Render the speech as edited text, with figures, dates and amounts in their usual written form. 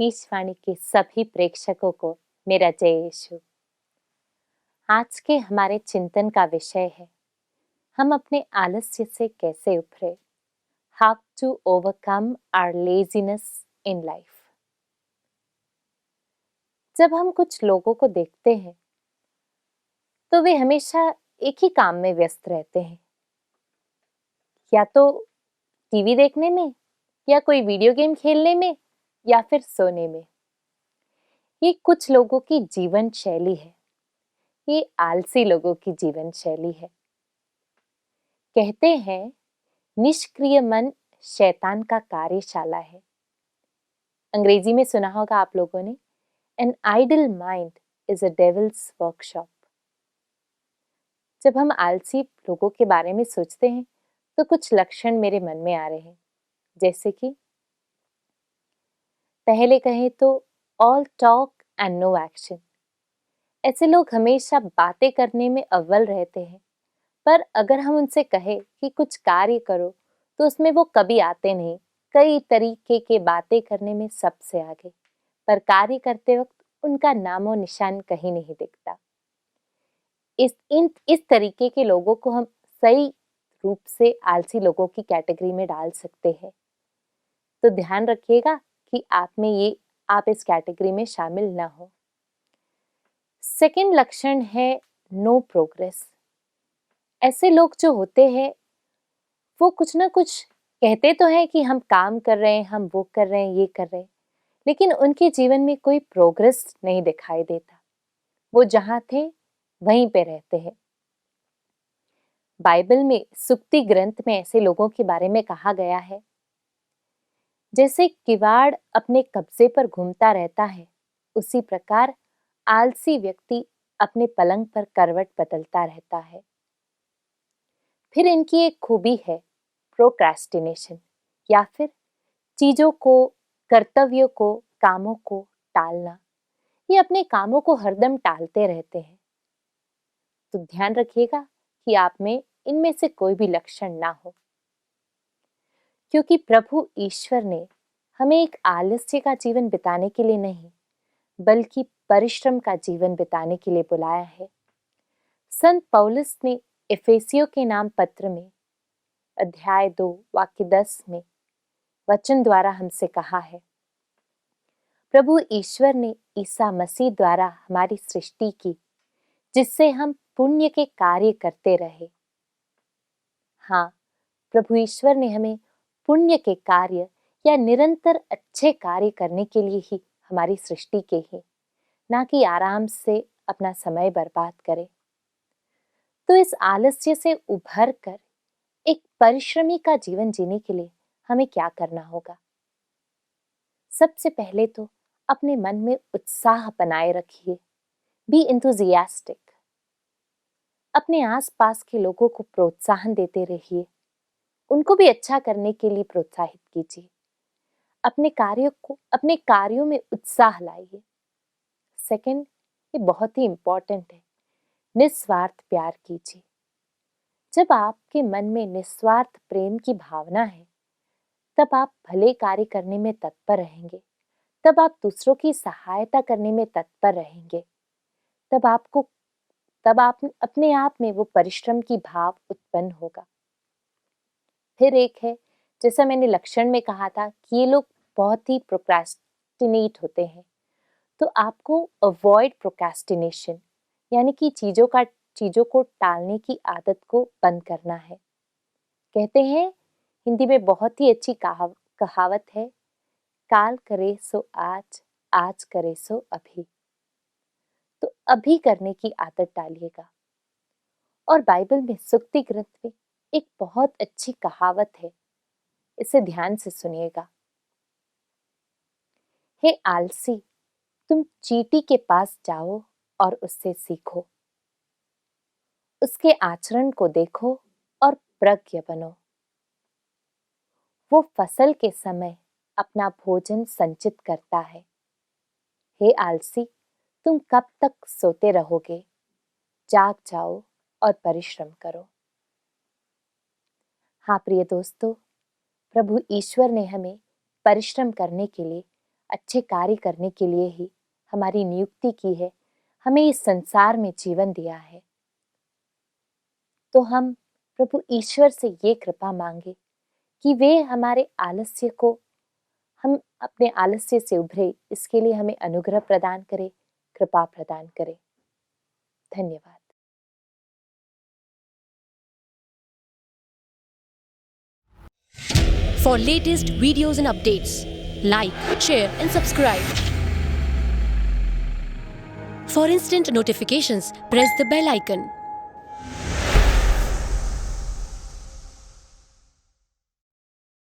ईशवाणी के सभी प्रेक्षकों को मेरा जय यीशु। आज के हमारे चिंतन का विषय है, हम अपने आलस्य से कैसे उभरे। How to overcome our laziness in life. जब हम कुछ लोगों को देखते हैं तो वे हमेशा एक ही काम में व्यस्त रहते हैं, या तो टीवी देखने में, या कोई वीडियो गेम खेलने में, या फिर सोने में। ये कुछ लोगों की जीवन शैली है, ये आलसी लोगों की जीवन शैली है। कहते हैं निष्क्रिय मन शैतान का कार्यशाला है। अंग्रेजी में सुना होगा आप लोगों ने, an idle mind is a devil's workshop. जब हम आलसी लोगों के बारे में सोचते हैं तो कुछ लक्षण मेरे मन में आ रहे हैं, जैसे कि पहले कहें तो all talk and no action. ऐसे लोग हमेशा बातें करने में अव्वल रहते हैं, पर अगर हम उनसे कहें कि कुछ कार्य करो तो उसमें वो कभी आते नहीं। कई तरीके के बातें करने में सबसे आगे, पर कार्य करते वक्त उनका नामो निशान कहीं नहीं दिखता। इस तरीके के लोगों को हम सही रूप से आलसी लोगों की कैटेगरी में डाल सकते हैं। तो ध्यान रखिएगा कि आप इस कैटेगरी में शामिल ना हो। सेकंड लक्षण है नो प्रोग्रेस। ऐसे लोग जो होते हैं वो कुछ ना कुछ कहते तो हैं कि हम काम कर रहे हैं, हम वो कर रहे हैं, ये कर रहे हैं, लेकिन उनके जीवन में कोई प्रोग्रेस नहीं दिखाई देता। वो जहां थे वहीं पे रहते हैं। बाइबल में सुक्ति ग्रंथ में ऐसे लोगों के बारे में कहा गया है, जैसे किवाड़ अपने कब्जे पर घूमता रहता है, उसी प्रकार आलसी व्यक्ति अपने पलंग पर करवट बदलता रहता है। फिर इनकी एक खूबी है प्रोक्रेस्टिनेशन, या फिर चीजों को, कर्तव्यों को, कामों को टालना। ये अपने कामों को हरदम टालते रहते हैं। तो ध्यान रखिएगा कि आप में इनमें से कोई भी लक्षण ना हो, क्योंकि प्रभु ईश्वर ने हमें एक आलस्य का जीवन बिताने के लिए नहीं, बल्कि परिश्रम का जीवन बिताने के लिए बुलाया है। संत पौलुस ने एफेसियों के नाम पत्र में अध्याय 2 वाक्य 10 में वचन द्वारा हमसे कहा है, प्रभु ईश्वर ने ईसा मसीह द्वारा हमारी सृष्टि की, जिससे हम पुण्य के कार्य करते रहे। हाँ, प्रभु ईश्वर ने हमें पुण्य के कार्य या निरंतर अच्छे कार्य करने के लिए ही हमारी सृष्टि के ही, ना कि आराम से अपना समय बर्बाद करें। तो इस आलस्य से उभर कर एक परिश्रमी का जीवन जीने के लिए हमें क्या करना होगा? सबसे पहले तो अपने मन में उत्साह बनाए रखिए। Be enthusiastic. अपने आसपास के लोगों को प्रोत्साहन देते रहिए, उनको भी अच्छा करने के लिए प्रोत्साहित कीजिए। अपने कार्यों में उत्साह लाइए। सेकंड, ये बहुत ही इंपॉर्टेंट है, निस्वार्थ प्यार कीजिए। जब आपके मन में निस्वार्थ प्रेम की भावना है, तब आप भले कार्य करने में तत्पर रहेंगे, तब आप दूसरों की सहायता करने में तत्पर रहेंगे, तब आप अपने आप में वो परिश्रम की भाव उत्पन्न होगा। फिर एक है, जैसा मैंने लक्षण में कहा था कि ये लोग बहुत ही प्रोक्रेस्टिनेट होते हैं, तो आपको अवॉइड प्रोक्रेस्टिनेशन, यानी कि चीजों को टालने की आदत को बंद करना है। कहते हैं हिंदी में बहुत ही अच्छी कहावत है, काल करे सो आज, आज करे सो अभी। तो अभी करने की आदत डालिएगा। और बाइबल में सुक्ति ग्रंथ में एक बहुत अच्छी कहावत है, इसे ध्यान से सुनिएगा। हे आलसी, तुम चींटी के पास जाओ और उससे सीखो, उसके आचरण को देखो और प्रज्ञ बनो। वो फसल के समय अपना भोजन संचित करता है। हे आलसी, तुम कब तक सोते रहोगे? जाग जाओ और परिश्रम करो। हाँ प्रिय दोस्तों, प्रभु ईश्वर ने हमें परिश्रम करने के लिए अच्छे कार्य करने के लिए ही हमारी नियुक्ति की है, हमें इस संसार में जीवन दिया है। तो हम प्रभु ईश्वर से ये कृपा मांगे कि वे हमारे आलस्य को, हम अपने आलस्य से उभरे, इसके लिए हमें अनुग्रह प्रदान करे, कृपा प्रदान करे। धन्यवाद। For latest videos and updates, like, share and subscribe. For instant notifications, press the bell icon.